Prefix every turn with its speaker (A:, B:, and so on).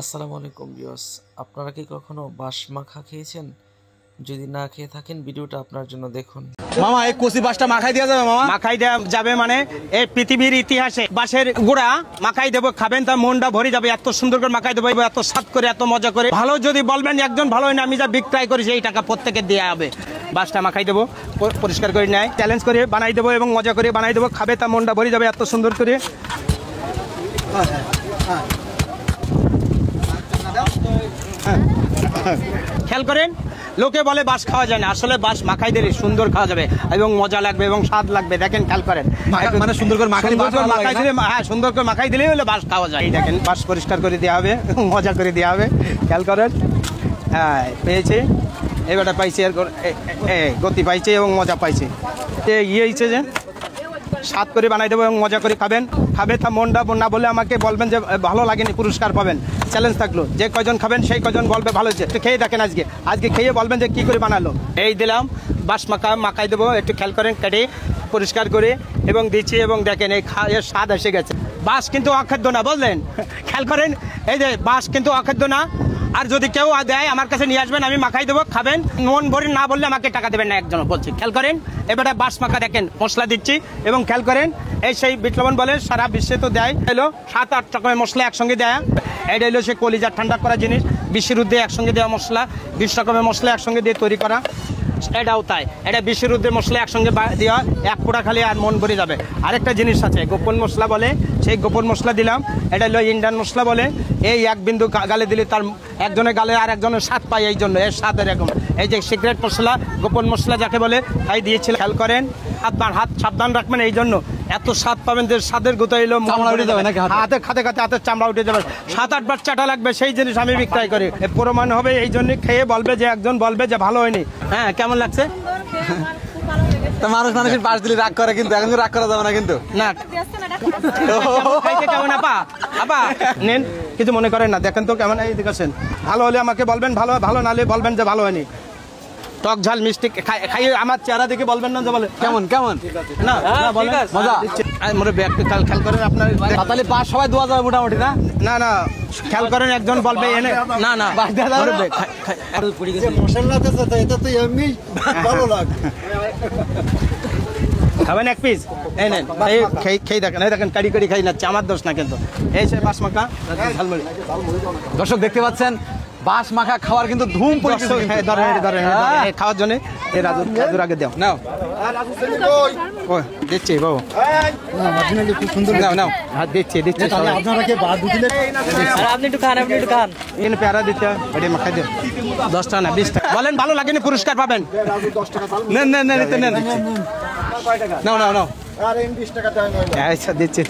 A: আসসালামু আলাইকুম ভিউয়ার্স, আপনারা কি কখনো বাঁশ মাখা খেয়েছেন? যদি না খেয়ে থাকেন ভিডিওটা আপনার জন্য দেখুন।
B: মামা এই কচি বাঁশটা মাখাই দেওয়া যাবে? মামা মাখাই দেওয়া যাবে মানে এই পৃথিবীর ইতিহাসে বাঁশের গুঁড়া মাখাই দেবো, খাবেন তার মনটা ভরে যাবে। এত সুন্দর করে মাখাই দেবো, এত স্বাদ করে, এত মজা করে। ভালো যদি বলবেন একজন ভালো হয় না, আমি যা বিক্রয় করেছি এই টাকা প্রত্যেকের দেওয়া হবে। বাঁশটা মাখাই দেবো, পরিষ্কার করে নেয়, চ্যালেঞ্জ করে বানাই দেবো এবং মজা করে বানাই দেবো, খাবে তার মনটা ভরে যাবে এত সুন্দর করে। খেয়াল করেন, লোকে বলে বাঁশ খাওয়া যায় না, আসলে বাঁশ মাখাই দিলে সুন্দর খাওয়া যাবে এবং মজা লাগবে এবং স্বাদ লাগবে। দেখেন, খেয়াল করেন, মানে সুন্দর করে মাখাই দিলে, হ্যাঁ সুন্দর করে মাখাই দিলেই হলে বাঁশ খাওয়া যায়। দেখেন, বাঁশ পরিষ্কার করে দেওয়া হবে, মজা করে দেওয়া হবে। খেয়াল করেন, হ্যাঁ পেয়েছে, এবারটা পাইছে, গতি পাইছে এবং মজা পাইছে। ইয়ে হয়েছে যে স্বাদ করে বানাই দেবো এবং মজা করে খাবেন, খাবে তা মনটা না বলে আমাকে বলবেন যে ভালো লাগেনি, পুরস্কার পাবেন। চ্যালেঞ্জ থাকলো, যে কজন খাবেন সেই কজন বলবে ভালো হয়েছে। একটু খেয়ে দেখেন, আজকে খেয়ে বলবেন যে কি করে বানালো। এই দিলাম বাঁশ মাখাই দেবো, একটু খেয়াল করেন, কেটে পরিষ্কার করে এবং দিচ্ছি এবং দেখেন এই স্বাদ এসে গেছে। বাঁশ কিন্তু অখাদ্য না, বুঝলেন? খেয়াল করেন, এই যে বাঁশ কিন্তু অখাদ্য না। আর যদি কেউ দেয় আমার কাছে নিয়ে আসবেন, আমি মাখাই দেবো, খাবেন, মন ভরে না বললে আমাকে টাকা দেবেন না, একজন বলছি। খেয়াল করেন, এবারে বাঁশ মাখা দেখেন, মশলা দিচ্ছি এবং খেয়াল করেন, এই সেই বিপ্লবন বলে সারা বিশ্বে তো দেয়, হলো 7-8 রকমের মশলা একসঙ্গে দেয়। এটা হলো সে কলিজা ঠান্ডা করা জিনিস, বিশ্বের উদ্দে একসঙ্গে দেওয়া মশলা, 20 রকমের মশলা একসঙ্গে দিয়ে তৈরি করা। এটাও তাই, এটা বিশ্বের উদ্দে মশলা একসঙ্গে দেওয়া, এক পোড়া খালি আর মন ভরে যাবে। আরেকটা জিনিস আছে গোপন মশলা বলে, সেই গোপন মশলা দিলাম। এটা হলো ইন্ডিয়ান মশলা বলে, এই এক বিন্দু গালে দিলে তার একজনের গালে আর একজনের স্বাদ পায়, এই জন্য এর স্বাদ এরকম। এই যে সিক্রেট মশলা, গোপন মশলা যাকে বলে, তাই দিয়েছিল। খেয়াল করেন, হাত সাবধান রাখবেন, এই জন্য এত স্বাদ পাবেন যে স্বাদের গোতা এলো, হাতে খাতে খাতে হাতের চামড়া উঠে যাবে। 7-8 বার চাটা লাগবে, সেই জিনিস আমি বিক্রয় করি। প্রমাণ হবে, এই জন্য খেয়ে বলবে যে একজন বলবে যে ভালো হয়নি। হ্যাঁ, কেমন লাগছে?
C: মানুষের পাশ দিলে রাগ করে, কিন্তু এখন রাগ করা যাবে না কিন্তু।
B: না কেমন আপা নেন, কিছু মনে করেন না। দেখেন তো কেমন, এই দেখেছেন, ভালো হলে আমাকে বলবেন ভালো, ভালো না হলে বলবেন যে ভালো হয়নি। টক ঝাল মিষ্টি খাইয়ে আমার চেহারা দেখে বলবেন না যে বলে কেমন কেমন না, মজা। খেয়াল করেন আপনার,
C: তাহলে পাঁচ সবাই দোয়া যাবে মোটামুটি না?
B: না না, খেয়াল করেন, একজন বলবে এনে, না না খাবেন এক পিস, এই নেন, খেয়ে দেখেন, এই দেখেন কাড়ি খাই নাচ্ছে, আমার দোষ না কিন্তু। এই সে বাঁশ মাখা ঝালমুড়ি।
C: দর্শক দেখতে পাচ্ছেন, বাঁশ মাখা খাওয়ার কিন্তু ধুম পড়েছে।
B: খাওয়ার জন্য রাজুর আগে দাও, নাও দিচ্ছি বাবু, নাও নাও, হাত দিচ্ছি আপনি একটু খান, প্যারা দিতে মাখাই দেন। 10 টাকা না 20 টাকা বলেন, ভালো লাগেনি পুরস্কার পাবেন। নেন নেন নেন নেন, নাও নাও নাও, আচ্ছা দিচ্ছি।